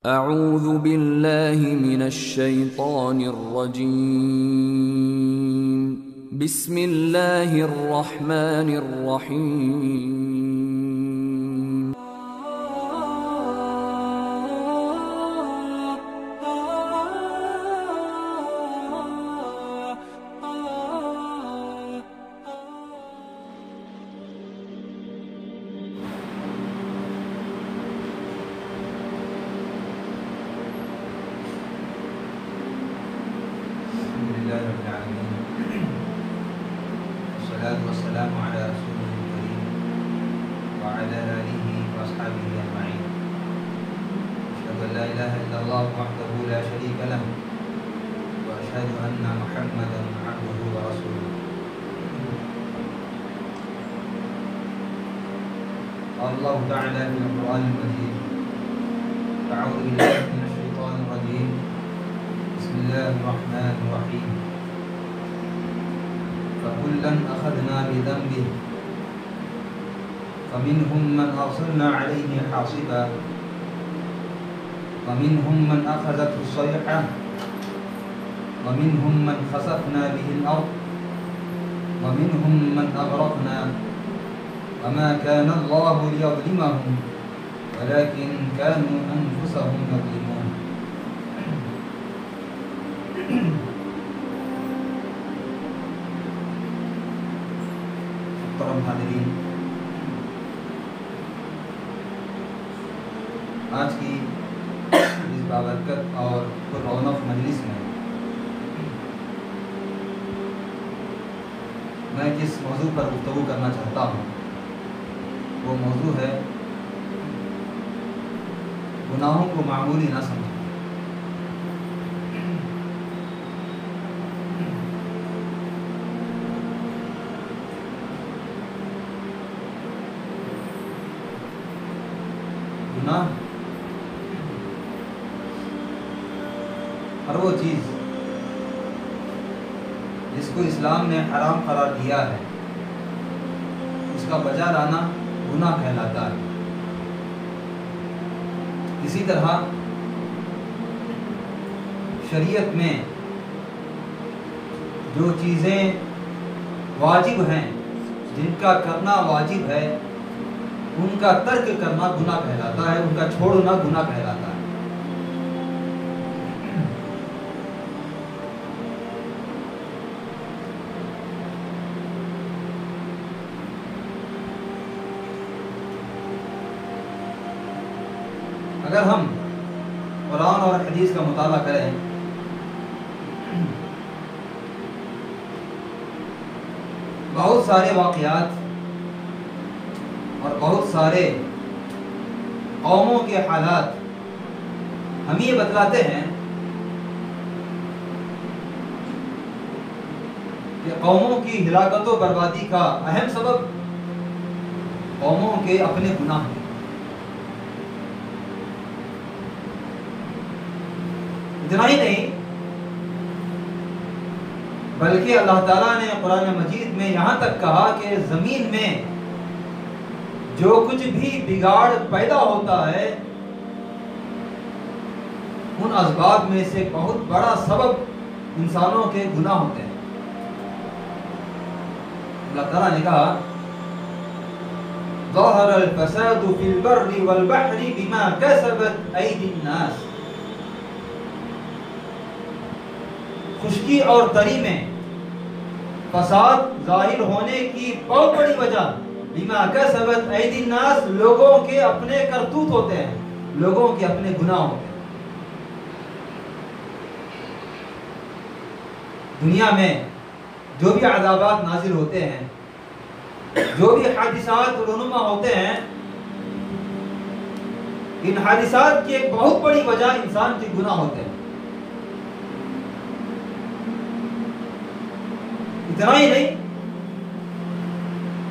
اعوذ باللہ من الشیطان الرجیم بسم اللہ الرحمن الرحیم والصلاة والسلام على رسوله الكريم وعلى آله وأصحابه أجمعين. أشهد أن لا إله إلا الله وحده لا شريك له وأشهد أن محمدا عبده ورسوله. قال الله تعالى في القرآن المجيد: أعوذ بالله من الشيطان الرجيم. بسم الله الرحمن الرحيم. فكلا أخذنا بذنبه فمنهم من أرسلنا عليه حاصبا ومنهم من أخذته الصيحة ومنهم من خسفنا به الأرض ومنهم من أغرقنا وما كان الله ليظلمهم ولكن كانوا أنفسهم يظلمون. محترم حاضرین، آج کی اس بابرکت اور پر رونق مجلس میں میں جس موضوع پر گفتگو کرنا چاہتا ہوں وہ موضوع ہے گناہوں کو معمولی نہ سمجھنا. گناہ ہر وہ چیز جس کو اسلام نے حرام قرار دیا ہے اس کا بجا لانا گناہ کہلاتا ہے. اسی طرح شریعت میں جو چیزیں واجب ہیں، جن کا کرنا واجب ہے، ان کا ترک کرنا گناہ کہلاتا ہے، ان کا چھوڑنا گناہ کہلاتا ہے. اگر ہم قرآن اور حدیث کا مطالعہ کریں بہت سارے واقعات اور بہت سارے قوموں کے حالات ہم یہ بتلاتے ہیں کہ قوموں کی ہلاکت و بربادی کا اہم سبب قوموں کے اپنے گناہ ہیں. اتنا ہی نہیں بلکہ اللہ تعالیٰ نے قرآن مجید میں یہاں تک کہا کہ زمین میں جو کچھ بھی بگاڑ پیدا ہوتا ہے ان اسباب میں سے بہت بڑا سبب انسانوں کے گناہ ہوتے ہیں. اللہ تعالیٰ نے کہا ظہر الفساد فی البر والبحر بما کسبت ایدی الناس. خشکی اور تری میں فساد ظاہر ہونے کی بہت بڑی وجہ بما کسبت ایدی الناس لوگوں کے اپنے کرتوت ہوتے ہیں، لوگوں کے اپنے گناہ ہوتے ہیں. دنیا میں جو بھی عذابات نازل ہوتے ہیں، جو بھی حادثات رونما ہوتے ہیں، ان حادثات کی ایک بہت بڑی وجہ انسان کے گناہ ہوتے ہیں. اتنا ہی نہیں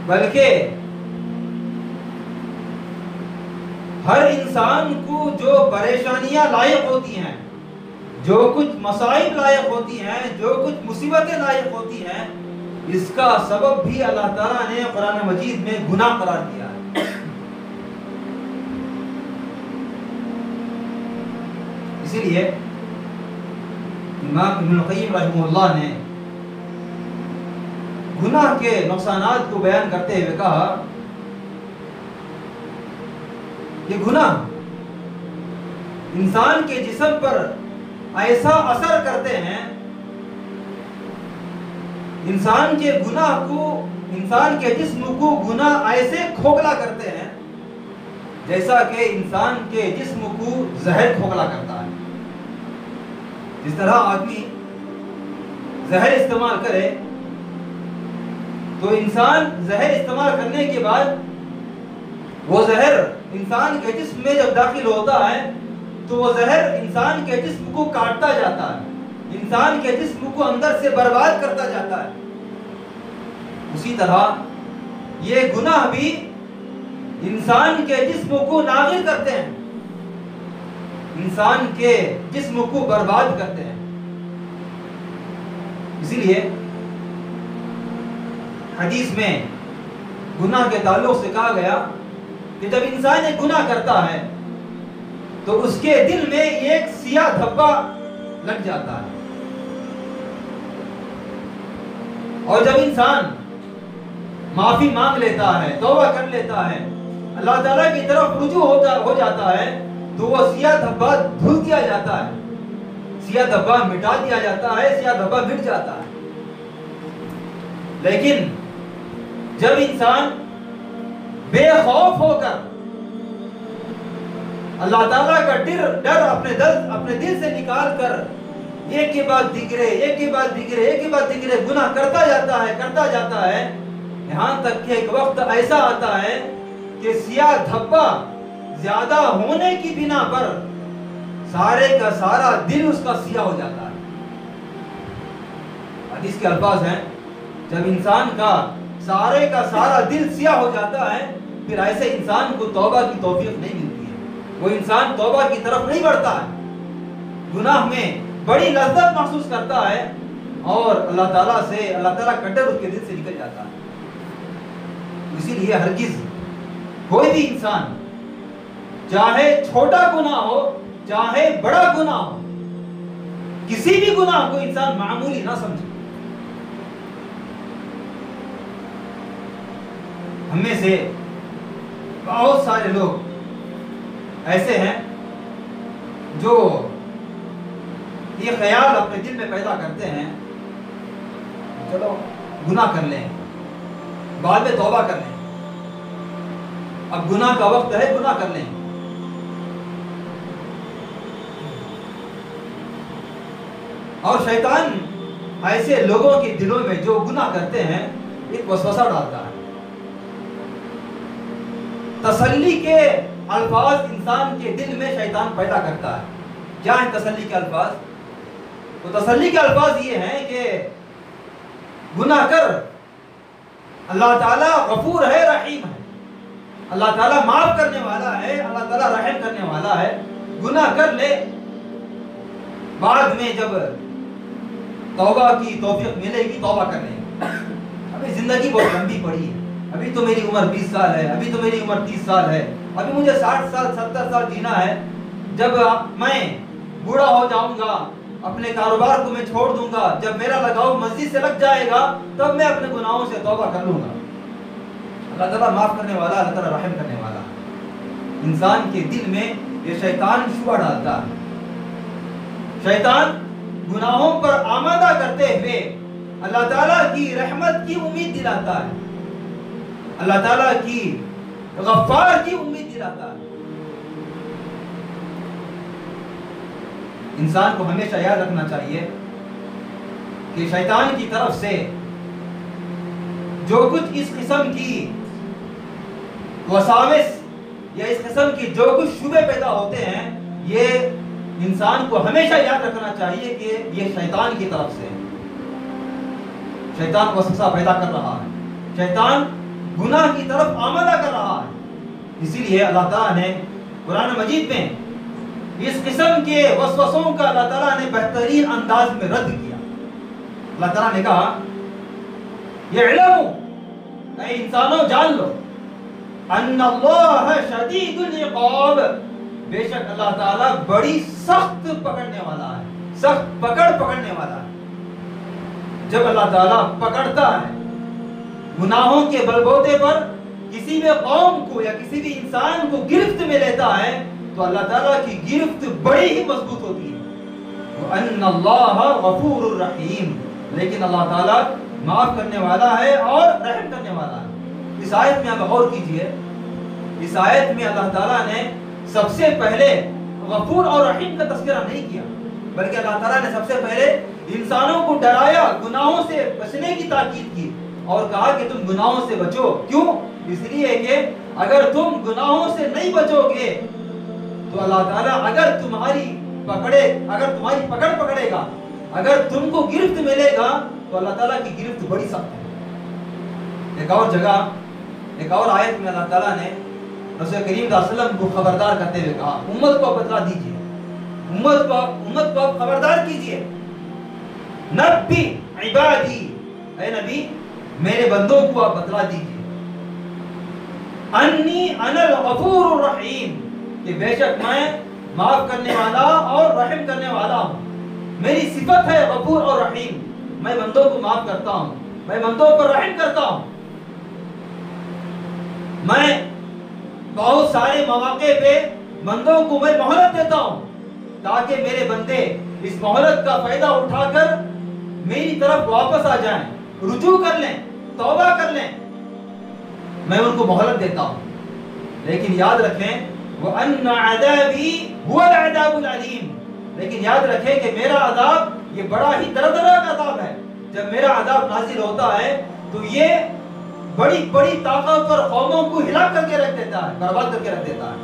بلکہ ہر انسان کو جو پریشانیاں لاحق ہوتی ہیں، جو کچھ مصائب لاحق ہوتی ہیں، جو کچھ مصیبتیں لاحق ہوتی ہیں، اس کا سبب بھی اللہ تعالیٰ نے قرآن مجید میں گناہ قرار دیا ہے. اسی لیے امام ابن القیم رحمہ اللہ نے گناہ کے نقصانات کو بیان کرتے ہوئے کہا کہ گناہ انسان کے جسم پر ایسا اثر کرتے ہیں، انسان کے جسم کو گناہ ایسے کھوکھلا کرتے ہیں جیسا کہ انسان کے جسم کو زہر کھوکھلا کرتا ہے۔ جس طرح آدمی زہر استعمال کرے تو انسان زہر استعمال کرنے کے بعد وہ زہر انسان کے جسم میں جب داخل ہوتا ہے تو وہ زہر انسان کے جسم کو کاٹتا جاتا ہے، انسان کے جسم کو اندر سے برباد کرتا جاتا ہے۔ اسی طرح یہ گناہ بھی انسان کے جسم کو ناغر کرتے ہیں، انسان کے جسم کو برباد کرتے ہیں۔ اسی لیے حدیث میں گناہ کے تعلق سے کہا گیا کہ جب انسان ایک گناہ کرتا ہے تو اس کے دل میں ایک سیاہ دھبا لگ جاتا ہے، اور جب انسان معافی مانگ لیتا ہے، توبہ کر لیتا ہے، اللہ تعالیٰ کی طرف رجوع ہو جاتا ہے تو وہ سیاہ دھبا دھل دیا جاتا ہے، سیاہ دھبا مٹا دیا جاتا ہے، سیاہ دھبا مٹ جاتا ہے۔ لیکن جب انسان بے خوف ہو کر اللہ تعالیٰ کا ڈر اپنے دل سے نکال کر ایک کے بعد دیگرے گناہ کرتا جاتا ہے یہاں تک کہ ایک وقت ایسا آتا ہے کہ سیاہ دھبا زیادہ ہونے کی بنا پر سارے کا سارا دل اس کا سیاہ ہو جاتا ہے۔ حدیث کے الفاظ ہیں جب انسان کا سارا دل سیاہ ہو جاتا ہے پھر ایسے انسان کو توبہ کی توفیق نہیں ملتی ہے، وہ انسان توبہ کی طرف نہیں بڑھتا ہے، گناہ میں بڑی لذت محسوس کرتا ہے اور اللہ تعالیٰ کا ڈر اس کے دل سے نکل جاتا ہے۔ اسی لیے ہرگز کوئی بھی انسان چاہے چھوٹا گناہ ہو چاہے بڑا گناہ ہو، کسی بھی گناہ کو انسان معمولی نہ سمجھے۔ ہم میں سے بہت سارے لوگ ایسے ہیں جو یہ خیال اپنے دل میں پیدا کرتے ہیں چلو گناہ کر لیں، بعد میں توبہ کر لیں، اب گناہ کا وقت ہے گناہ کر لیں۔ اور شیطان ایسے لوگوں کے دلوں میں جو گناہ کرتے ہیں ایک وسوسہ ڈالتا ہے، تسلی کے الفاظ انسان کے دل میں شیطان پیدا کرتا ہے۔ کیا ہے تسلی کے الفاظ؟ تو تسلی کے الفاظ یہ ہیں کہ گناہ کر، اللہ تعالیٰ غفور ہے، رحیم ہے، اللہ تعالیٰ معاف کرنے والا ہے، اللہ تعالیٰ رحم کرنے والا ہے، گناہ کر لے، بعد میں جب توبہ کی توفیق ملے گی توبہ کر لیں۔ ابھی زندگی بہت لمبی پڑی ہے، ابھی تو میری عمر 20 سال ہے، ابھی تو میری عمر 30 سال ہے، ابھی مجھے 60 سال 70 سال جینا ہے، جب میں بوڑھا ہو جاؤں گا اپنے کاروبار کو میں چھوڑ دوں گا، جب میرا لگاؤ مسجد سے لگ جائے گا تب میں اپنے گناہوں سے توبہ کر لوں گا۔ اللہ تعالیٰ معاف کرنے والا، اللہ تعالیٰ رحم کرنے والا۔ انسان کے دل میں یہ شیطان شبہ ڈالتا ہے، شیطان گناہوں پر آمادہ کرتے ہوئے اللہ تعالیٰ کی رحمت کی امید دلاتا ہے، اللہ تعالیٰ کی غفار کی امید دلاتا ہے۔ انسان کو ہمیشہ یاد رکھنا چاہیے کہ شیطان کی طرف سے جو کچھ اس قسم کی وساوس یا اس قسم کی جو کچھ شبہ پیدا ہوتے ہیں یہ انسان کو ہمیشہ یاد رکھنا چاہیے کہ یہ شیطان کی طرف سے، شیطان وسوسہ پیدا کر رہا ہے، شیطان گناہ کی طرف آمادہ کر رہا ہے۔ اسی لیے اللہ تعالیٰ نے قرآن مجید میں اس قسم کے وسوسوں کا اللہ تعالیٰ نے بہترین انداز میں رد کیا۔ اللہ تعالیٰ نے کہا اعلموا، اے انسانوں جان لو، ان اللہ شدید العقاب، بے شک اللہ تعالیٰ بڑی سخت پکڑنے والا ہے، سخت پکڑنے والا ہے۔ جب اللہ تعالیٰ پکڑتا ہے گناہوں کے بلبوتے پر کسی بھی قوم کو یا کسی بھی انسان کو گرفت میں لیتا ہے تو اللہ تعالیٰ کی گرفت بڑی ہی مضبوط ہوتی ہے۔ وَأَنَّ اللَّهَ غَفُورٌ رَحِيمٌ، لیکن اللہ تعالیٰ معاف کرنے والا ہے اور رحم کرنے والا ہے۔ اس آیت میں آپ غور کیجئے، اس آیت میں اللہ تعالیٰ نے سب سے پہلے غفور اور رحیم کا تذکرہ نہیں کیا، بلکہ اللہ تعالیٰ نے سب سے پہلے انسانوں کو ڈرایا، گناہوں سے بچنے کی تاکید کی اور کہا کہ تم گناہوں سے بچو۔ کیوں؟ اس لیے کہ اگر تم گناہوں سے نہیں بچو گے تو اللہ تعالیٰ اگر تمہاری پکڑ پکڑے گا، اگر تم کو گرفت ملے گا تو اللہ تعالیٰ کی گرفت بڑی سخت ہے۔ ایک اور جگہ، ایک اور آیت میں اللہ تعالیٰ نے رسول کریم صلی اللہ علیہ وسلم کو خبردار کرتے ہوئے کہا، امت کو بتلا دیجئے، امت کو آپ خبردار کیجئے، نبی عبادی، اے نبی میرے بندوں کو آپ بتلا دیجئے، انی انا الغفور الرحیم، کہ بے شک میں معاف کرنے والا اور رحم کرنے والا ہوں، میری صفت ہے غفور اور رحیم، میں بندوں کو معاف کرتا ہوں، میں بندوں پر رحم کرتا ہوں، میں بہت سارے مواقع پہ بندوں کو میں مہلت دیتا ہوں تاکہ میرے بندے اس مہلت کا فائدہ اٹھا کر میری طرف واپس آ جائیں، رجوع کر لیں، توبہ کر لیں، میں ان کو مہلت دیتا ہوں۔ لیکن یاد رکھیں وَأَنَّ عَذَابِي هُوَ الْعَذَابُ الْعَلِيمُ، لیکن یاد رکھیں کہ میرا عذاب یہ بڑا ہی دردناک عذاب ہے۔ جب میرا عذاب نازل ہوتا ہے تو یہ بڑی بڑی طاقتور قوموں کو ہلاک کر کے رکھ دیتا ہے، برباد کر کے رکھ دیتا ہے۔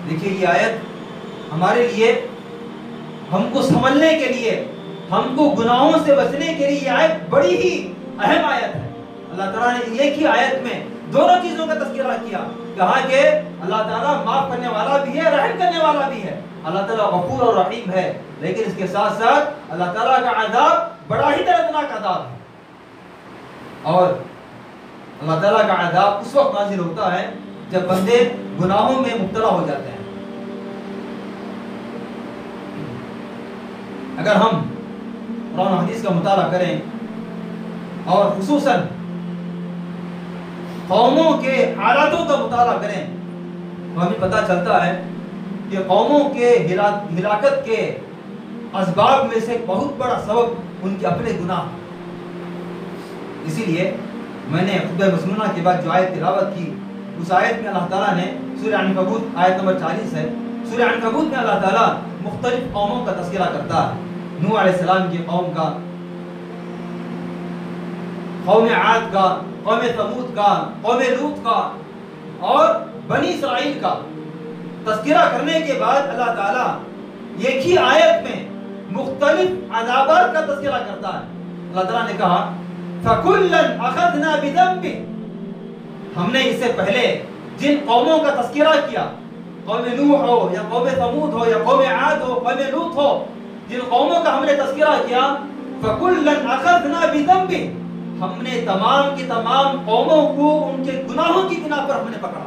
دیکھیے یہ آیت ہمارے لیے، ہم کو سمجھنے کے لیے، ہم کو گناہوں سے بچنے کے لیے یہ آیت بڑی ہی اہم آیت ہے۔ اللہ تعالیٰ نے ایک ہی آیت میں دونوں چیزوں کا تذکرہ کیا، کہا کہ اللہ تعالیٰ معاف کرنے والا بھی ہے، رحم کرنے والا بھی ہے، اللہ تعالیٰ غفور اور رحیم ہے، لیکن اس کے ساتھ ساتھ اللہ تعالیٰ کا عذاب بڑا ہی دردناک عذاب ہے۔ اور اللہ تعالیٰ کا عذاب اس وقت نازل ہوتا ہے جب بندے گناہوں میں مبتلا ہو جاتے ہیں۔ اگر ہم قرآن و حدیث کا مطالعہ کریں اور خصوصاً قوموں کے حالاتوں کا مطالعہ کریں تو ہمیں پتہ چلتا ہے کہ قوموں کے ہلاکت کے اسباب میں سے بہت بڑا سبب ان کے اپنے گناہ۔ اسی لیے میں نے خطبہ مسنونہ کے بعد جو آیت تلاوت کی، اس آیت میں اللہ تعالیٰ نے سورہ عنکبوت آیت نمبر 40 ہے، سورہ عنکبوت میں اللہ تعالیٰ مختلف قوموں کا تذکرہ کرتا ہے، نوح علیہ السلام کی قوم کا، قوم عاد کا، قوم ثمود کا، قوم لوط کا اور بنی اسرائیل کا تذکرہ کرنے کے بعد اللہ تعالیٰ ایک ہی آیت میں مختلف عذابات کا تذکرہ کرتا ہے۔ اللہ تعالیٰ نے کہا فَكُلًّا أَخَذْنَا بِذَنبِهِ، ہم نے اس سے پہلے جن قوموں کا تذکرہ کیا، قوم نوح ہو یا قوم ثمود ہو یا قوم عاد ہو، قوم لوط ہو، جن قوموں کا ہم نے تذکرہ کیا، فَكُلًّا أَخَذْنَا بِذَنبِهِ، ہم نے تمام کی تمام قوموں کو ان کے گناہوں کی بنا پر ہم نے پکڑا،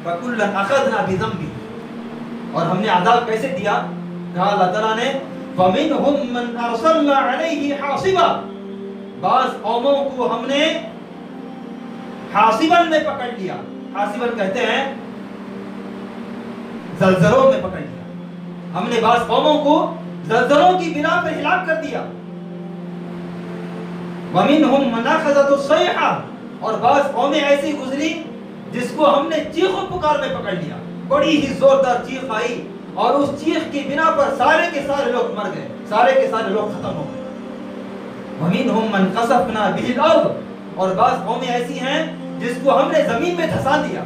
فَكُلًّا أَخَذْنَا بِذَنبِهِ، اور ہم نے عذاب کیسے دیا؟ کہا اللہ تعالیٰ نے فَمِنْهُمْ مَنْ أَرْسَلْنَا عَلَيْهِ حَاصِبًا، بعض قوموں کو ہم نے حاصباً میں پکڑ لیا، حاصباً کہتے ہیں زلزلوں میں پکڑ لیا، ہم نے بعض قوموں کو زلزلوں کی بنا پر ہلاک کر دیا، وَمِنْهُمْ مَنْ أَخَذَتْهُ الصَّيْحَةُ، اور بعض قومیں ایسی گزری جس کو ہم نے چیخ و پکار میں پکڑ لیا، بڑی ہی زوردار چیخ آئی اور اس چیخ کی بنا پر سارے کے سارے لوگ مر گئے، سارے کے سارے لوگ ختم ہو گئے۔ وَمِنْهُمْ مَنْ خَسَفْنَا بِهِ الْأَرْضَ، اور بعض قومیں ایسی ہیں جس کو ہم نے زمین میں دھسا دیا،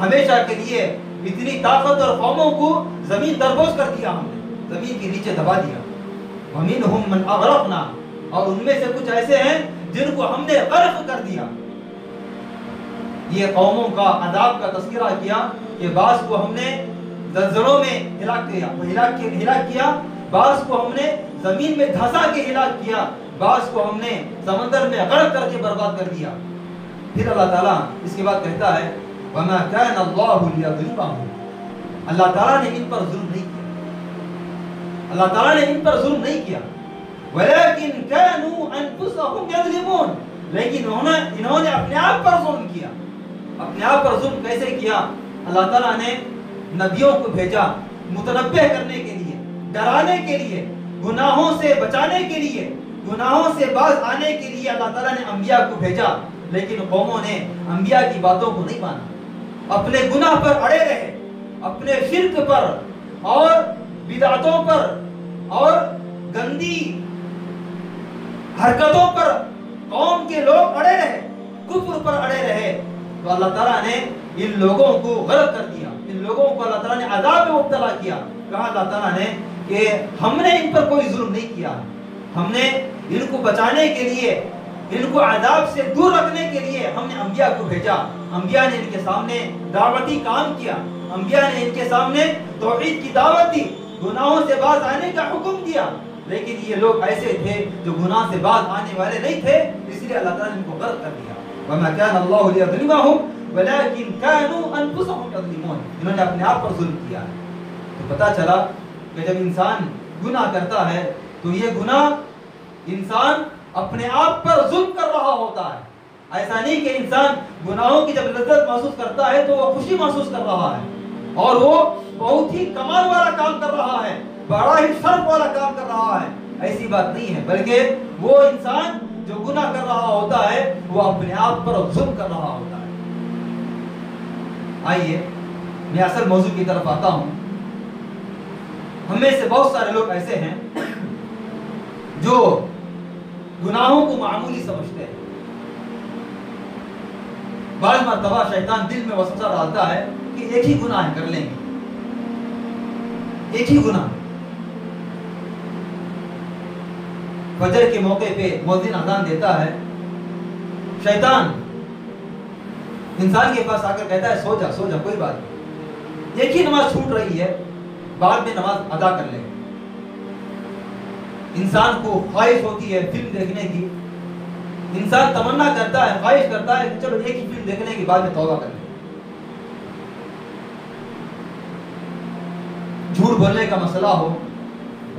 ہمیشہ کے لیے اتنی طاقت اور قوموں کو زمین دربوش کر دیا، ہم نے زمین کے نیچے دبا دیا۔ وَمِنْهُمْ مَنْ أَغْرَقْنَا، اور ان میں سے کچھ ایسے ہیں جن کو ہم نے غرق کر دیا۔ یہ قوموں کا عذاب کا تذکرہ کیا کہ بعض کو ہم نے زلزلوں میں ہلاک کیا، بعض کو ہم نے زمین میں دھسا کے ہلاک کیا، بعض کو ہم نے سمندر میں غرق کر کے برباد کر دیا۔ پھر اللہ تعالیٰ اس کے بعد کہتا ہے وَمَا كَانَ اللَّهُ لِيَظْلِمَهُمْ، اللہ تعالیٰ نے ان پر ظلم نہیں کیا، اللہ تعالیٰ نے ان پر ظلم نہیں کیا، ولیکن کانوا انفسہم یظلمون، لیکن انہوں نے اپنے آپ پر ظلم کیا۔ اپنے آپ پر ظلم کیسے کیا؟ اللہ تعالیٰ نے نبیوں کو بھیجا متنبہ کرنے کے لیے، ڈرانے کے لیے، گناہوں سے بچانے کے لیے، گناہوں سے باز آنے کے لیے اللہ تعالیٰ نے انبیاء کو بھیجا، لیکن قوموں نے انبیاء کی باتوں کو نہیں مانا، اپنے گناہ پر اڑے رہے، اپنے شرک پر اور بدعتوں پر اور گندی حرکتوں پر قوم کے لوگ اڑے رہے، کفر پر اڑے رہے، تو اللہ تعالیٰ نے ان لوگوں کو غرق کر دیا، ان لوگوں کو اللہ تعالیٰ نے عذاب میں مبتلا کیا۔ کہا اللہ تعالیٰ نے کہ ہم نے ان پر کوئی ظلم نہیں کیا، ہم نے ان کو بچانے کے لیے، ان کو عذاب سے دور رکھنے کے لیے ہم نے انبیاء کو بھیجا، انبیاء نے ان کے سامنے دعوتی کام کیا، انبیاء نے ان کے سامنے توحید کی دعوت دی، گناہوں سے باز آنے کا حکم دیا، لیکن یہ لوگ ایسے تھے جو گناہ سے باز آنے والے نہیں تھے، اس لیے اللہ تعالیٰ نے ان کو غرق کر دیا۔ وَمَا كَانَ اللَّهُ لِيَظْلِمَهُمْ وَلَكِنْ كَانُوا أَنفُسَهُمْ يَظْلِمُونَ، انہوں نے اپنے آپ پر ظلم کیا ہے۔ تو پتہ چلا کہ جب انسان گناہ کرتا ہے تو یہ گناہ انسان اپنے آپ پر ظلم کر رہا ہوتا ہے۔ ایسا نہیں کہ انسان گناہوں کی جب لذت محسوس کرتا ہے تو وہ خوشی محسوس کر رہا ہے اور وہ بہت ہی کمال والا کام کر رہا ہے، بڑا ہی شرف والا کام کر رہا ہے، ایسی بات نہیں ہے، بلکہ وہ انسان جو گناہ کر رہا ہوتا ہے وہ اپنے آپ پر ظلم کر رہا ہوتا ہے۔ آئیے میں اصل موضوع کی طرف آتا ہوں۔ ہم میں سے بہت سارے لوگ ایسے ہیں جو گناہوں کو معمولی سمجھتے ہیں۔ بعض مرتبہ شیطان دل میں وسوسہ ڈالتا ہے کہ ایک ہی گناہ ہے، کر لیں گے، ایک ہی گناہ۔ فجر کے موقع پہ مؤذن اذان دیتا ہے، شیطان انسان کے پاس آ کر کہتا ہے سو جا سو جا، کوئی بات نہیں، ایک ہی نماز چھوٹ رہی ہے، بعد میں نماز ادا کر لیں۔ انسان کو خواہش ہوتی ہے فلم دیکھنے کی، انسان تمنا کرتا ہے، خواہش کرتا ہے کہ چلو ایک ہی فلم دیکھنے کے بعد میں توبہ کر لیں۔ جھوٹ بولنے کا مسئلہ ہو،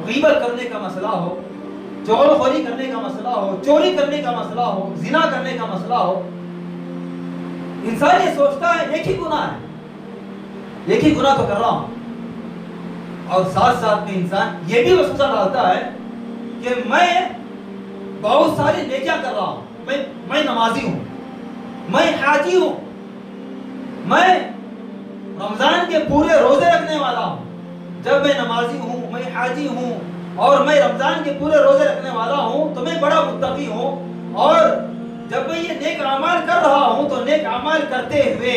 غیبت کرنے کا مسئلہ ہو، چغل خوری کرنے کا مسئلہ ہو، چوری کرنے کا مسئلہ ہو، زنا کرنے کا مسئلہ ہو، انسان یہ سوچتا ہے ایک ہی گناہ ہے، ایک ہی گناہ تو کر رہا ہوں، اور ساتھ ساتھ میں انسان یہ بھی وسوسہ ڈالتا ہے کہ میں بہت ساری نیکیاں کر رہا ہوں، میں نمازی ہوں، میں حاجی ہوں، میں رمضان کے پورے روزے رکھنے والا ہوں۔ جب میں نمازی ہوں، میں حاجی ہوں اور میں رمضان کے پورے روزے رکھنے والا ہوں تو میں بڑا متقی ہوں، اور جب میں یہ نیک اعمال کر رہا ہوں تو نیک اعمال کرتے ہوئے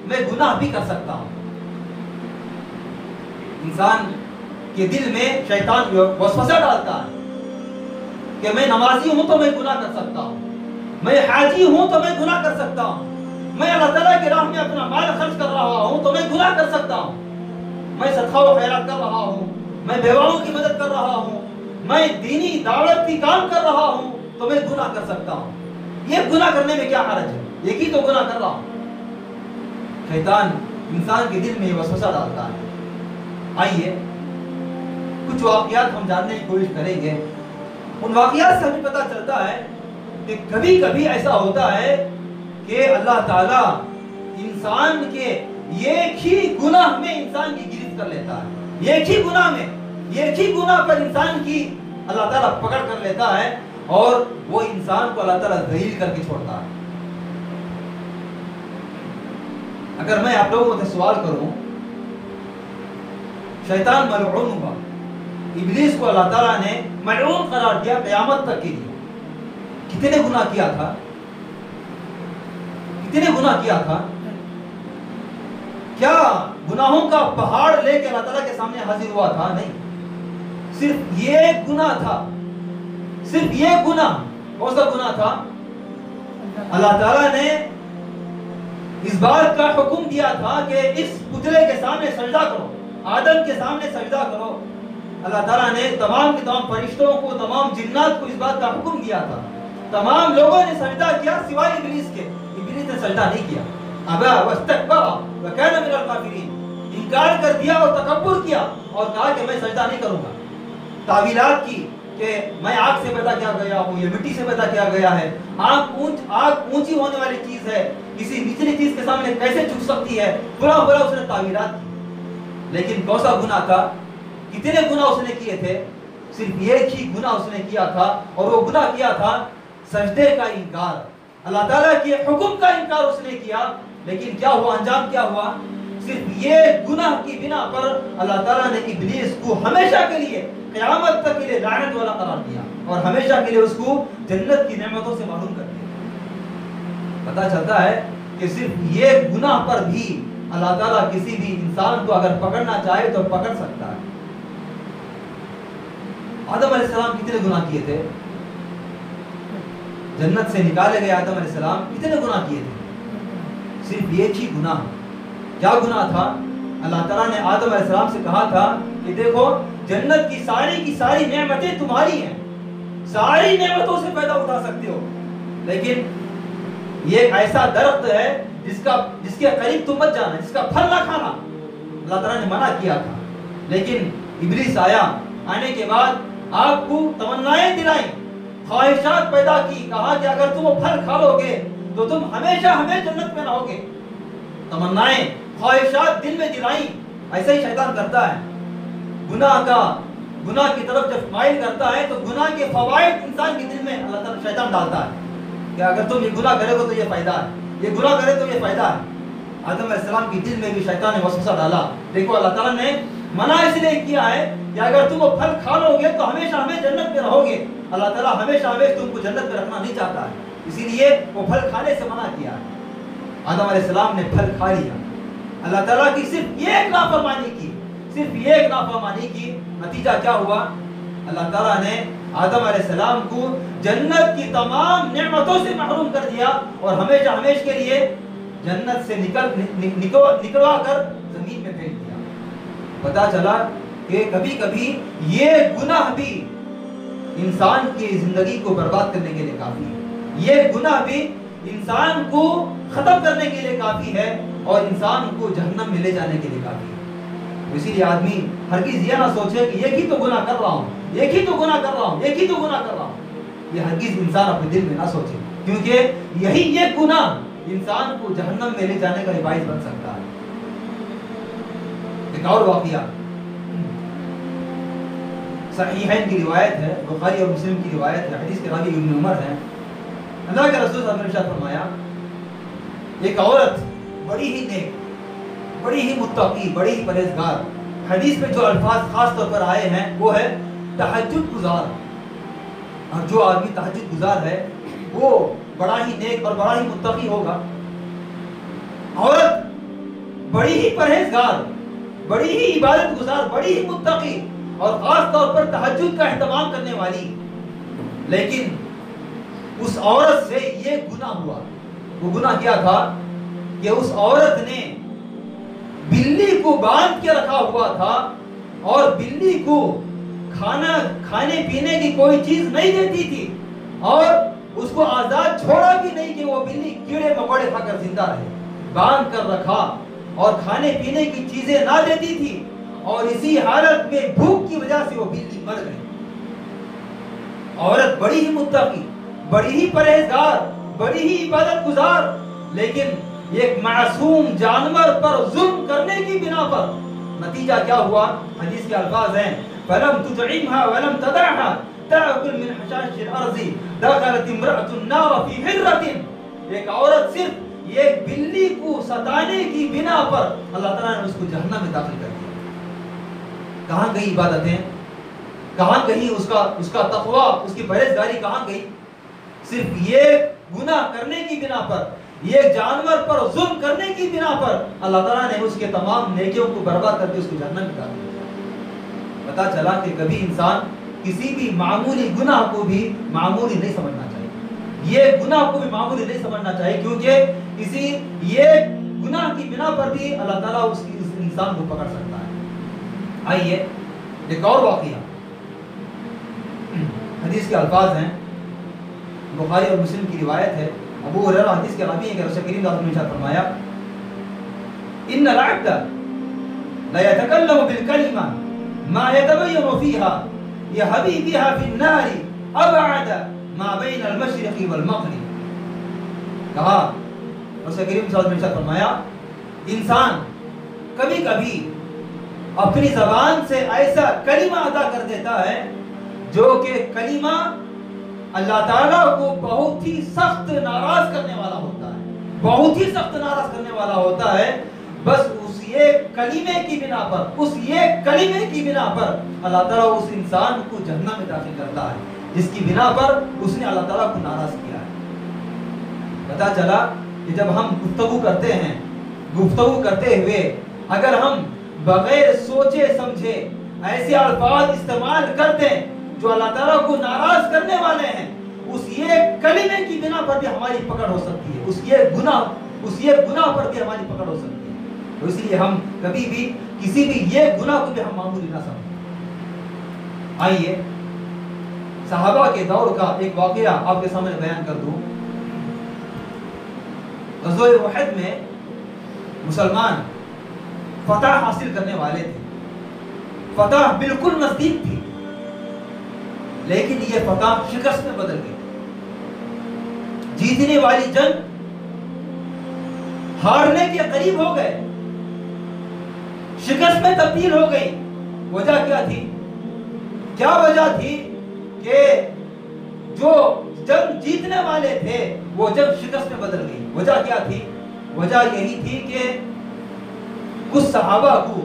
میں گناہ بھی کر سکتا ہوں۔ انسان کے دل میں شیطان وسوسہ ڈالتا ہے کہ میں نمازی ہوں تو میں گناہ کر سکتا ہوں، میں حاجی ہوں تو میں گناہ کر سکتا ہوں، میں اللہ تعالیٰ کی راہ میں اپنا مال خرچ کر رہا ہوں تو میں گناہ کر سکتا ہوں، میں صدقہ و خیرات کر رہا ہوں، میں بیواؤں کی مدد کر رہا ہوں، میں دینی دعوتی کام کر رہا ہوں تو میں گناہ کر سکتا ہوں۔ یہ گناہ کرنے میں کیا حرج ہے، ایک ہی تو گناہ کر رہا ہوں۔ شیطان انسان کے دل میں یہ وسوسہ ڈالتا ہے۔ آئیے کچھ واقعات ہم جاننے کی کوشش کریں گے۔ ان واقعات سے ہمیں پتہ چلتا ہے کہ کبھی کبھی ایسا ہوتا ہے کہ اللہ تعالیٰ انسان کے ایک ہی گناہ میں انسان کی گرفت کر لیتا ہے، ایک ہی گناہ میں، ایک ہی گناہ پر انسان کی اللہ تعالیٰ پکڑ کر لیتا ہے اور وہ انسان کو اللہ تعالیٰ ذلیل کر کے چھوڑتا ہے۔ اگر میں آپ لوگوں سے سوال کروں، شیطان ملعون ہوا، ابلیس کو اللہ تعالیٰ نے ملعون قرار دیا قیامت تک کے لیے۔ کتنے گناہ کیا تھا، کتنے گناہ کیا تھا؟ کیا گناہوں کا پہاڑ لے کے اللہ تعالیٰ کے سامنے حاضر ہوا تھا؟ نہیں، صرف یہ گناہ تھا، صرف یہ گناہ۔ کون سا گناہ تھا؟ اللہ تعالیٰ نے اس بات کا حکم دیا تھا کہ اس پتلے کے سامنے سجدہ کرو، آدم کے سامنے سجدہ کرو۔ اللہ تعالیٰ نے تمام کے تمام فرشتوں کو، تمام جنات کو اس بات کا حکم دیا تھا۔ تمام لوگوں نے سجدہ کیا سوائے ابلیس کے، ابلیس نے سجدہ نہیں کیا۔ ابا واستکبر وکان من الکافرین، انکار کر دیا اور تکبر کیا اور کہا کہ میں سجدہ نہیں کروں گا. تعویلات کی کہ میں آگ سے پیدا کیا گیا ہوں, یہ مٹی سے پیدا کیا گیا ہے, آگ اونچی ہونے والی چیز ہے, کسی نچلی چیز کے سامنے کیسے جھک سکتی ہے, بڑا اس نے تعویلات کی. لیکن کون سا گناہ تھا؟ کتنے گناہ اس نے کیے تھے؟ صرف ایک ہی گناہ اس نے کیا تھا, اور وہ گناہ کیا تھا سجدے کا انکار. اللہ تعالیٰ کے حکم کا انکار اس نے کیا, لیکن کیا ہوا, انجام کیا ہوا؟ صرف یہ گناہ کی بنا پر اللہ تعالیٰ نے ابلیس کو ہمیشہ کے لیے, قیامت تک کے لیے لعنت والا قرار دیا, اور ہمیشہ کے لیے اس کو جنت کی نعمتوں سے محروم کر دیا. پتہ چلتا ہے کہ صرف یہ گناہ پر بھی اللہ تعالیٰ کسی بھی انسان کو اگر پکڑنا چاہے تو پکڑ سکتا ہے. آدم علیہ السلام کتنے گناہ کیے تھے؟ جنت سے نکالے گئے آدم علیہ السلام کتنے گناہ کیے تھے؟ صرف ایک ہی گناہ. کیا گناہ تھا؟ اللہ تعالیٰ نے آدم علیہ السلام سے کہا تھا کہ دیکھو جنت کی ساری نعمتیں تمہاری ہیں, ساری نعمتوں سے فائدہ اٹھا سکتے ہو, لیکن یہ ایک ایسا درخت ہے جس کے قریب تم مت جانا, جس کا پھل نہ کھانا. اللہ تعالیٰ نے منع کیا تھا, لیکن ابلیس آنے کے بعد آپ کو تمنائیں دلائیں, خواہشات پیدا کی, کہا کہ اگر تم وہ پھل کھا لو گے تو تم ہمیشہ جنت میں رہو گے. تمنائیں, خواہشات دل میں دلائیں. ایسا ہی شیطان کرتا ہے. گناہ کی طرف جب مائل کرتا ہے تو گناہ کے فوائد انسان کے دل میں اللہ تعالیٰ شیطان ڈالتا ہے کہ اگر تم یہ گناہ کرے گو تو یہ فائدہ ہے, یہ گناہ کرے تو یہ فائدہ ہے. آدم علیہ السلام کی دل میں بھی شیطان نے وسوسہ ڈالا. دیکھو اللہ تعالیٰ نے منع اس لیے کیا ہے کہ اگر تم وہ پھل کھا لو گے تو ہمیشہ جنت میں رہو گے. اللہ تعالیٰ ہمیشہ تم کو جنت میں رکھنا نہیں چاہتا ہے, اسی لیے وہ پھل کھانے سے منع کیا ہے. آدم علیہ السلام نے پھل کھا لیا. اللہ تعالیٰ کی صرف ایک نافرمانی کی, نتیجہ کیا ہوا؟ اللہ تعالیٰ نے آدم علیہ السلام کو جنت کی تمام نعمتوں سے محروم کر دیا, اور ہمیشہ کے لیے جنت سے نکلوا کر زمین میں پھینک دیا. پتا چلا کہ کبھی کبھی یہ گناہ بھی انسان کی زندگی کو برباد کرنے کے لیے کافی ہے. یہ گناہ بھی انسان کو ختم کرنے کے لیے کافی ہے, اور انسان کو جہنم میں لے جانے کے لیے کافی ہے. اسی لیے آدمی ہرگز یہ نہ سوچے کہ ایک ہی تو گناہ کر رہا ہوں. یہ ہرگز انسان اپنے دل میں نہ سوچے, کیونکہ یہ گناہ انسان کو جہنم میں لے جانے کا باعث بن سکتا ہے. ایک اور واقعہ صحیحین کی روایت ہے, بخاری اور مسلم کی روایت ہے, حدیث کے راوی ابن عمر ہیں. اللہ کے رسول صلی اللہ علیہ وسلم نے ارشاد فرمایا, ایک عورت بڑی ہی نیک, بڑی ہی متقی, بڑی ہی پرہیزگار. حدیث میں جو الفاظ خاص طور پر آئے ہیں وہ ہے تہجد گزار. اور جو آدمی تہجد گزار ہے وہ بڑا ہی نیک اور بڑا ہی متقی ہوگا. عورت بڑی ہی پرہیزگار, بڑی ہی عبادت گزار, بڑی ہی متقی, اور خاص طور پر تہجد کا اہتمام کرنے والی. لیکن اس عورت سے یہ گناہ ہوا. وہ گناہ کیا تھا کہ اس عورت نے بلی کو باندھ کے رکھا ہوا تھا, اور بلی کو کھانے پینے کی کوئی چیز نہیں دیتی تھی, اور اس کو آزاد چھوڑا بھی نہیں کہ وہ بلی کیڑے مکوڑے کھا کر زندہ رہے. باندھ کر رکھا اور کھانے پینے کی چیزیں نہ دیتی تھی, اور اسی حالت میں بھوک کی وجہ سے وہ بلی مر گئی. عورت بڑی ہی متقی, بڑی ہی پرہیزگار, بڑی ہی عبادت گزار, لیکن ایک معصوم جانور پر ظلم کرنے کی بنا پر نتیجہ کیا ہوا؟ حدیث کے الفاظ ہیں فَلَمْ تُطْعِمْهَا وَلَمْ تَدَعْهَا تَأْكُلْ مِنْ حَشَاشِ الْأَرْضِ دَخَلَتِ امْرَأَةُ النَّارَ فِي حِرَّةٍ. ایک عورت صرف ایک بلی کو ستانے کی بنا پر اللہ تعالیٰ نے اس کو جہنم میں داخل کر دیا. کہاں گئی عبادتیں؟ کہاں گئی اس کا تقوی, اس کی پرہیزگاری کہاں گئی؟ صرف یہ گناہ کرنے کی بنا پر, یہ جانور پر ظلم کرنے کی بنا پر اللہ تعالیٰ نے اس کے تمام نیکیوں کو برباد کر کے اس کو جہنم میں ڈال دیا. پتا چلا کہ کبھی انسان کسی بھی معمولی گناہ کو بھی معمولی نہیں سمجھنا چاہیے. یہ گناہ کو بھی معمولی نہیں سمجھنا چاہیے, کیونکہ یہ گناہ کی بنا پر بھی اللہ تعالیٰ اس انسان کو پکڑ سکتا ہے. آئیے ایک اور واقعہ, حدیث کے الفاظ ہیں, بخاری اور مسلم کی روایت ہے. ابو ہریرہ حدیث کے راوی ہیں کہ رسول کریم صلی اللہ علیہ وسلم نے فرمایا ان العبد لَيَتَكَلَّمُ بِالْكَلِمَةِ مَا يَتَبَيَّنُ فِيهَا يَهْوِي بِهَا فِي النَّارِ أَبْعَدَ مَا بَيْنَ الْمَشْرِقِ وَالْمَغْرِبِ. کہا رسول کریم صلی اللہ علیہ وسلم نے فرمایا انسان کبھی کبھی اپنی زبان سے ایسا کلمہ ادا کر دیتا ہے جو کہ کلمہ اللہ تعالیٰ کو بہت ہی سخت ناراض کرنے والا ہوتا ہے، بہت ہی سخت ناراض کرنے والا ہوتا ہے. بس اس ایک کلمے کی بنا پر، اس ایک کلمے کی بنا پر اللہ تعالیٰ اس انسان کو جہنم میں داخل کرتا ہے، جس کی بنا پر اس نے اللہ تعالیٰ کو ناراض کیا ہے. پتا چلا کہ جب ہم گفتگو کرتے ہیں، گفتگو کرتے ہوئے اگر ہم بغیر سوچے سمجھے ایسے الفاظ استعمال کر دیں جو اللہ تعالیٰ کو ناراض کرنے والے ہیں، اس یہ کلمے کی بنا پر بھی ہماری پکڑ ہو سکتی ہے، اس یہ گناہ پر بھی ہماری پکڑ ہو سکتی ہے. تو اس لیے ہم کبھی بھی کسی بھی یہ گناہ کو بھی ہم معمولی نہ سمجھیں. آئیے صحابہ کے دور کا ایک واقعہ آپ کے سامنے بیان کر دوں. غزوہ احد میں مسلمان فتح حاصل کرنے والے تھے، فتح بالکل نزدیک تھی، لیکن یہ فتح شکست میں بدل گئی. جیتنے والی جنگ ہارنے کے قریب ہو گئے، شکست میں تبدیل ہو گئی. وجہ کیا تھی؟ کیا وجہ تھی کہ جو جنگ جیتنے والے تھے وہ جنگ شکست میں بدل گئی. وجہ کیا تھی؟ وجہ یہی تھی کہ کچھ صحابہ کو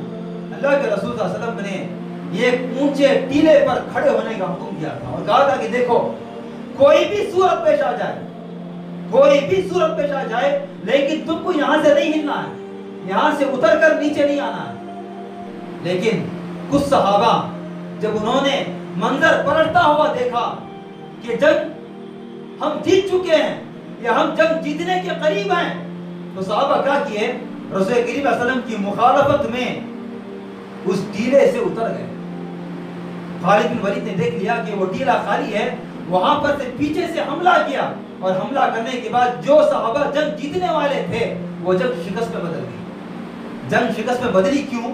اللہ کے رسول صلی اللہ علیہ وسلم نے ایک اونچے ٹیلے پر کھڑے ہونے کا حکم دیا تھا اور کہا تھا کہ دیکھو کوئی بھی صورت پیش آ جائے، کوئی بھی صورت پیش آ جائے، لیکن تم کو یہاں سے نہیں ہلنا ہے، یہاں سے اتر کر نیچے نہیں آنا ہے. لیکن کچھ صحابہ جب انہوں نے منظر پلٹتا ہوا دیکھا کہ جنگ ہم جیت چکے ہیں یا ہم جنگ جیتنے کے قریب ہیں، تو صحابہ کیا کیے؟ رسول کریم صلی اللہ علیہ وسلم کی مخالفت میں اس ٹیلے سے اتر گئے. خالد بن ولید نے دیکھ لیا کہ وہ ٹیلا خالی ہے، وہاں پر سے پیچھے سے حملہ کیا اور حملہ کرنے کے بعد جو صحابہ جنگ جیتنے والے تھے وہ جنگ شکست میں بدل گئی. جنگ شکست میں بدلی کیوں؟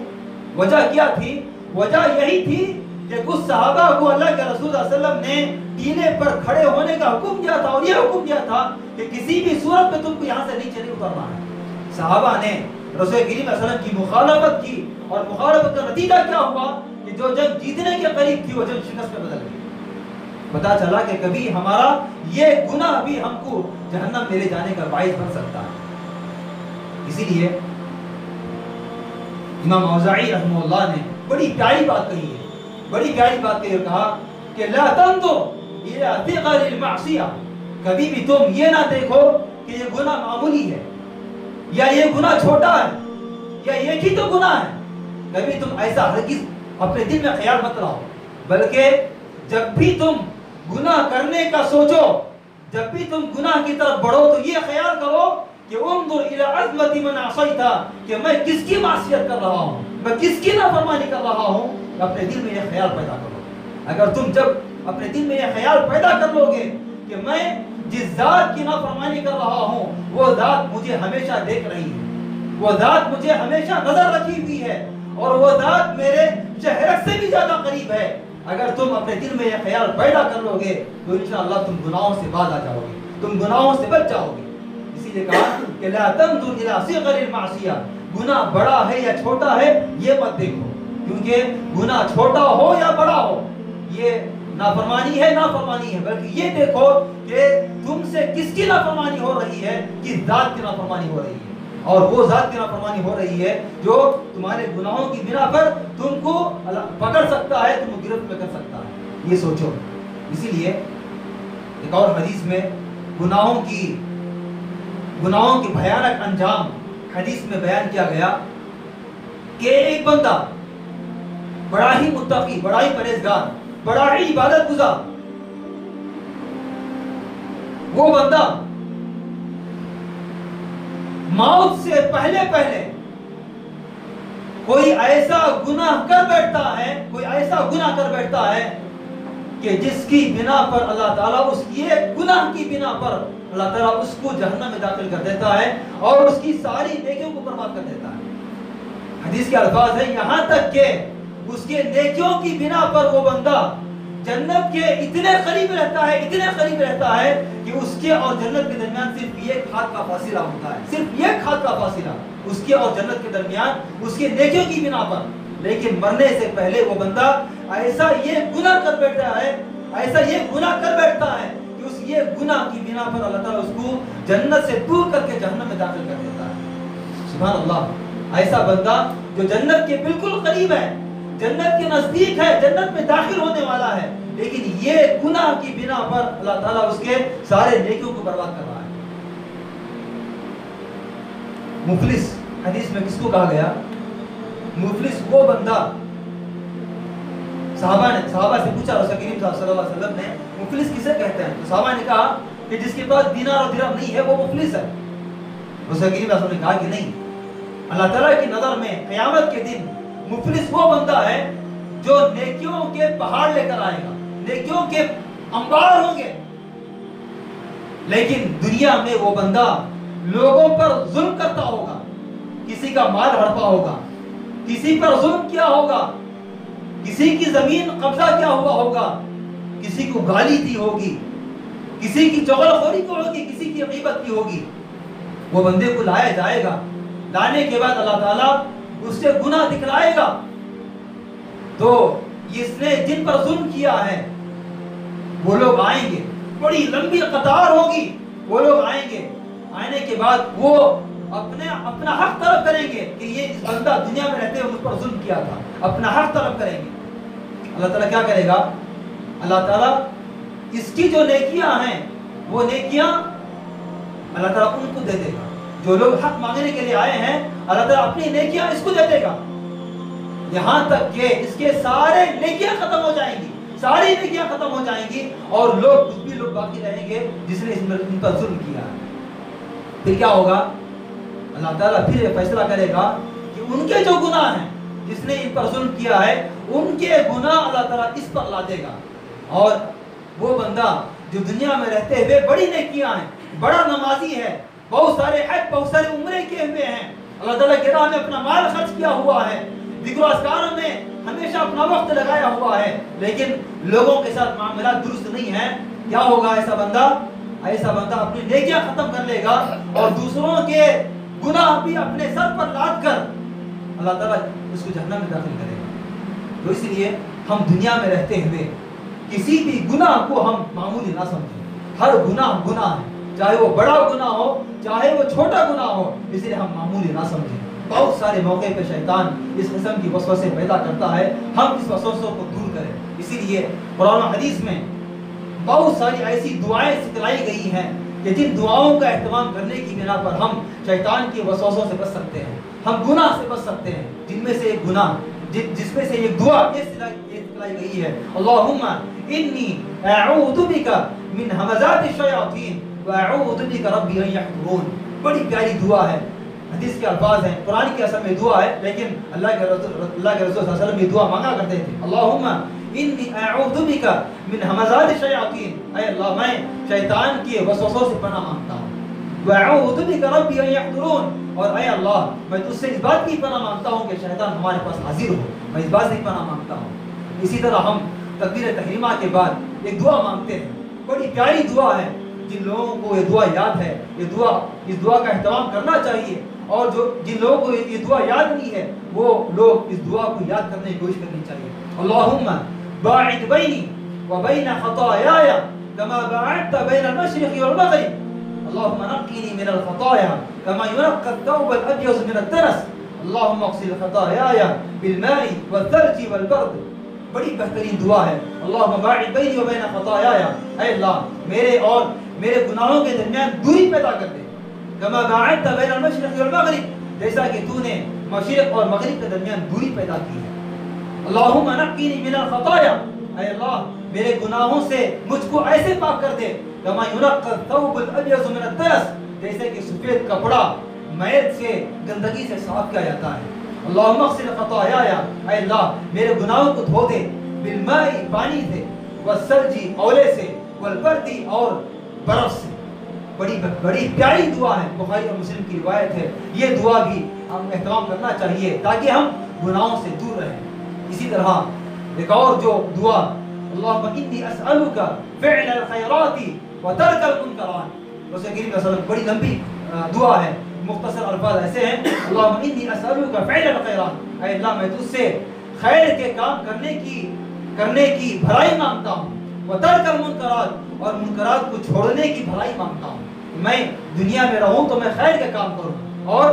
وجہ کیا تھی؟ وجہ یہی تھی کہ کچھ صحابہ کو اللہ کے رسول صلی اللہ علیہ وسلم نے ٹیلے پر کھڑے ہونے کا حکم دیا تھا اور یہ حکم دیا تھا کہ کسی بھی صورت میں تم کو یہاں سے نیچے نہیں اترنا ہے. صحابہ نے رسول کریم صلی اللہ علیہ وسلم کی مخالفت کی اور مخالفت کا نتیجہ کیا ہوا کہ جو جنگ جیتنے کے قریب تھی وہ جنگ شکست میں بدل گئی. پتا چلا کہ کبھی ہمارا یہ گناہ بھی ہم کو جہنم میں لے جانے کا باعث بن سکتا ہے. اسی لیے امام اوزاعی رحمہ اللہ نے بڑی پیاری بات کہی ہے، بڑی پیاری بات کہی اور کہا کہ لا تنظر الى ثقل المعصیہ، کبھی بھی تم یہ نہ دیکھو کہ یہ گناہ معمولی ہے یا یہ گناہ چھوٹا ہے یا ایک ہی تو گناہ ہے. کبھی تم ایسا ہرگز اپنے دل میں خیال مت لاؤ، بلکہ جب بھی تم گناہ کرنے کا سوچو، جب بھی تم گناہ کی طرف بڑھو تو یہ خیال کرو کہ انظر الى عظمت من عصیت، کہ میں کس کی معصیت کر رہا ہوں، میں کس کی نافرمانی کر رہا ہوں. اپنے دل میں یہ خیال پیدا کرو. اگر تم جب اپنے دل میں یہ خیال پیدا کر لو گے کہ میں جس ذات کی نافرمانی کر رہا ہوں وہ ذات مجھے ہمیشہ دیکھ رہی ہے، وہ ذات مجھے ہمیشہ نظر رکھی ہوئی ہے اور وہ ذات میرے شہرت سے بھی زیادہ قریب ہے، اگر تم اپنے دل میں یہ خیال پیدا کر لو گے تو انشاءاللہ تم گناہوں سے باز آ جاؤ گے، تم گناہوں سے بچ جاؤ گے. اسی لیے کہا کہ لا تنظر الى صغر المعصیہ، گناہ بڑا ہے یا چھوٹا ہے یہ مت دیکھو، کیونکہ گناہ چھوٹا ہو یا بڑا ہو یہ نافرمانی ہے بلکہ یہ دیکھو کہ تم سے کس کی نافرمانی ہو رہی ہے، کس ذات کی نافرمانی ہو رہی ہے. اور وہ ذات کی نافرمانی ہو رہی ہے جو تمہارے گناہوں کی بنا پر تم کو پکڑ سکتا ہے، تم کو گرفت میں کر سکتا ہے. یہ سوچو. اسی لیے ایک اور حدیث میں گناہوں کی بھیانک انجام حدیث میں بیان کیا گیا کہ ایک بندہ بڑا ہی متقی، بڑا ہی پرہیزگار، بڑا ہی عبادت گزار، وہ بندہ موت سے پہلے کوئی ایسا گناہ کر بیٹھتا ہے کہ جس کی بنا پر اللہ تعالیٰ اس یہ گناہ کی بنا پر اللہ تعالیٰ اس کو جہنم میں داخل کر دیتا ہے اور اس کی ساری نیکیوں کو برباد کر دیتا ہے. حدیث کے الفاظ ہیں یہاں تک کہ اس کے نیکیوں کی بنا پر وہ بندہ جنت کے اتنے قریب رہتا ہے کہ اس کے اور جنت کے درمیان صرف ایک ہاتھ کا فاصلہ ہوتا ہے، صرف ایک ہاتھ کا فاصلہ اس کے اور جنت کے درمیان اس کے نیکیوں کی بنا پر. لیکن مرنے سے پہلے وہ بندہ ایسا یہ گناہ کر بیٹھتا ہے کہ اس یہ گناہ کی بنا پر اللہ تعالیٰ اس کو جنت سے دور کر کے جہنم میں داخل کر دیتا ہے. سبحان اللہ. ایسا بندہ جو جنت کے بالکل قریب ہے، جنت کے نزدیک ہے، جنت میں داخل ہونے والا ہے، لیکن یہ گناہ کی بنا پر اللہ تعالیٰ اس کے سارے نیکیوں کو برباد کر رہا ہے. مفلس حدیث میں کس کو کہا گیا؟ مفلس وہ بندہ. صحابہ سے پوچھا رسول کریم صلی اللہ علیہ وسلم نے مفلس کسے کہتے ہیں؟ تو صحابہ نے کہا کہ جس کے پاس دینار اور درہم نہیں ہے وہ مفلس ہے. رسول کریم صلی اللہ علیہ وسلم نے کہا کہ نہیں، اللہ تعالیٰ کی نظر میں قیامت کے دن مفلس وہ بندہ ہے جو نیکیوں کے پہاڑ لے کر آئے گا، نیکیوں کے انبار ہوں گے، لیکن دنیا میں وہ بندہ لوگوں پر ظلم کرتا ہوگا، کسی کا مال ہڑپا ہوگا، کسی پر ظلم کیا ہوگا، کسی کی زمین قبضہ کیا ہوا ہوگا، کسی کو گالی دی ہوگی، کسی کی چغلخوری کی ہوگی، کسی کی غیبت کی ہوگی. وہ بندے کو لایا جائے گا، لانے کے بعد اللہ تعالیٰ اس سے گناہ دکھلائے گا. تو اس نے جن پر ظلم کیا ہے وہ لوگ آئیں گے، بڑی لمبی قطار ہوگی، وہ لوگ آئیں گے. آنے کے بعد وہ اپنا حق طلب کریں گے کہ یہ اس بندہ دنیا میں رہتے ہوئے مجھ پر ظلم کیا تھا، اپنا حق طلب کریں گے. اللہ تعالیٰ کیا کرے گا؟ اللہ تعالیٰ اس کی جو نیکیاں ہیں وہ نیکیاں اللہ تعالیٰ ان کو دے دے گا. جو لوگ حق مانگنے کے لیے آئے ہیں اللہ تعالیٰ اپنی نیکیاں اس کو دے دے گا، یہاں تک کہ اس کے سارے نیکیاں ختم ہو جائیں گی، ساری نیکیاں ختم ہو جائیں گی، اور لوگ کچھ بھی لوگ باقی رہیں گے جس نے ان پر ظلم کیا ہے. پھر کیا ہوگا؟ اللہ تعالیٰ پھر فیصلہ کرے گا کہ ان کے جو گناہ ہیں، جس نے ان پر ظلم کیا ہے ان کے گناہ اللہ تعالیٰ اس پر لا دے گا. اور وہ بندہ جو دنیا میں رہتے ہوئے بڑی نیکیاں ہیں، بڑا نمازی ہے، بہت سارے حج، بہت سارے عمرے کیے ہوئے ہیں، اللہ تعالیٰ کی راہ میں اپنا مال خرچ کیا ہوا ہے، ذکر و اذکار میں ہمیشہ اپنا وقت لگایا ہوا ہے، لیکن لوگوں کے ساتھ معاملات درست نہیں ہیں. کیا ہوگا؟ ایسا بندہ اپنی نیکیاں ختم کر لے گا اور دوسروں کے گناہ بھی اپنے سر پر لاد کر اللہ تعالیٰ اس کو جہنم میں داخل کرے گا. تو اس لیے ہم دنیا میں رہتے ہوئے کسی بھی گناہ کو ہم معمولی نہ سمجھیں. ہر گناہ ہے، چاہے وہ بڑا گناہ ہو چاہے وہ چھوٹا گناہ ہو، اس لیے ہم معمولی نہ سمجھیں. بہت سارے موقع پہ شیطان اس قسم کی وسوسے پیدا کرتا ہے، ہم اس وسوسوں کو دور کریں. اسی لیے قرآن و حدیث میں بہت ساری ایسی دعائیں سکھلائی گئی ہیں کہ جن دعاؤں کا اہتمام کرنے کی بنا پر ہم شیطان کے وسوسوں سے بچ سکتے ہیں، ہم گناہ سے بچ سکتے ہیں. جن میں سے ایک گناہ، جس میں سے ایک دعا یہ سکھلائی گئی ہے، اللہم انی اعوذ بک من ہمزات الشیاطین واعوذ بک ربی ان یحضرون. بڑی پیاری دعا ہے، حدیث کے الفاظ ہیں، قرآن کی اصل میں دعا ہے، لیکن اللہ کے رسول صلی اللہ علیہ وسلم یہ دعا مانگا کرتے تھے. اللہم انی اعوذ بک من ہمزات الشیاطین، اے اللہ میں شیطان کے وسوسوں سے پناہ مانگتا ہوں. واعوذ بک ربی ان یحضرون، اور اے اللہ میں تجھ سے اس بات کی پناہ مانگتا ہوں کہ شیطان ہمارے پاس حاضر ہو، میں اس بات سے پناہ مانگتا ہوں. اسی طرح ہم تکبیر تحریمہ کے بعد ایک دعا مانگتے ہیں، بڑی پیاری دعا ہے. جن لوگوں کو یہ دعا یاد ہے، اس دعا کا اہتمام کرنا چاہیے، اور جن لوگوں کو یہ دعا یاد نہیں ہے وہ لوگ اس دعا کو یاد کرنے کی کوشش کرنی چاہیے. اللہم باعد بینی وبین خطایای کما باعدت بین المشرق والمغرب، اللہم نقینی من الخطایا کما ینقی الثوب الابیض من الدنس، اللہم اغسل خطایای بالماء والثلج والبرد. بڑی بہترین دعا ہے. اللہم باعد بینی وبین خطایای، اے اللہ میرے اور میرے گناہوں کے درمیان دوری پیدا کر دے. کما باعدت بین المشرق والمغرب، جیسا کہ تو نے مشرق اور مغرب کے درمیان دوری پیدا کی ہے. اللہم نقینی من الخطایا، اے اللہ میرے گناہوں سے مجھ کو ایسے پاک کر دے. کما ینقی الثوب الابیض من الدنس، جیسے کہ سفید کپڑا میل سے، گندگی سے صاف کیا جاتا ہے. اللہم اغسل خطایای، اے اللہ میرے گناہوں کو دھو دے، بالماء پانی سے، والثلج اولے سے، والبرد اور برف سے. بڑی پیاری دعا ہے، بخاری اور مسلم کی روایت ہے. یہ دعا بھی ہم اہتمام کرنا چاہیے تاکہ ہم گناہوں سے دور رہیں. اسی طرح ایک اور جو دعا اللہم انی اسألک فعل الخیرات وترک المنکرات، رسول کریم صلی اللہ علیہ وسلم بڑی لمبی دعا ہے، مختصر الفاظ ایسے ہیں اللہم انی اسألک فعل الخیرات، اے اللہ میں تجھ سے خیر کے کام کرنے کی بھلائی مانگتا ہوں، وترک المنکرات اور منکرات کو چھوڑنے کی بھلائی مانگتا ہوں. میں دنیا میں رہوں تو میں خیر کے کام کروں اور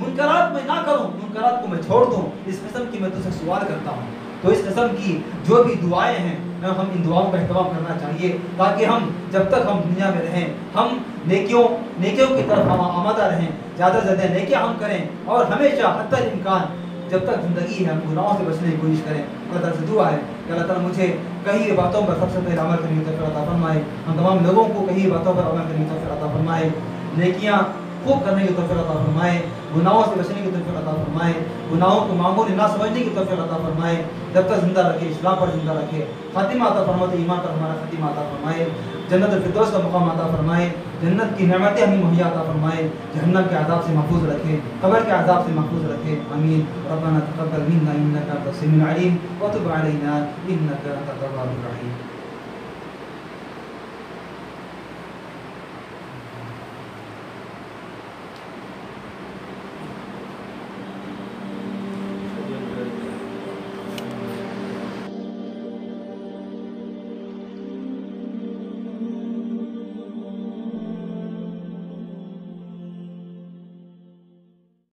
منکرات میں نہ کروں، منکرات کو میں چھوڑ دوں. اس قسم کی میں تجھ سے سوال کرتا ہوں. تو اس قسم کی جو بھی دعائیں ہیں ہم ان دعاؤں کا اہتمام کرنا چاہیے تاکہ ہم جب تک ہم دنیا میں رہیں ہم نیکیوں کی طرف ہم آمادہ رہیں، زیادہ سے زیادہ نیکیاں ہم کریں اور ہمیشہ حتی الامکان جب تک زندگی ہے ہم گناہوں سے بچنے کی کوشش کریں. اللہ تعالیٰ سے دعا ہے کہ اللہ تعالیٰ مجھے کئی باتوں پر سب سے پہلے عمل کرنے کی توفیق عطا فرمائے، ہم تمام لوگوں کو کئی باتوں پر عمل کرنے کی توفیق عطا فرمائے، نیکیاں خوب کرنے کی توفیق عطا فرمائے، گناہوں سے بچنے کی توفیق عطا فرمائے، گناہوں کو معمول نہ سمجھنے کی توفیق عطا فرمائے، جب تک زندہ رکھے اسلام پر زندہ رکھے، خاتمہ عطا فرمائے، ایمان پر ہمارا خاتمہ عطا فرمائے، جنت الفردوس کا مقام عطا فرمائے، جنت کی نعمتیں ہمیں مہیا عطا فرمائے، جہنم کے عذاب سے محفوظ رکھے، قبر کے عذاب سے محفوظ رکھے. آمین. ربنا تقبل منا انك انت السميع العليم وتب علينا انك انت التواب الرحيم.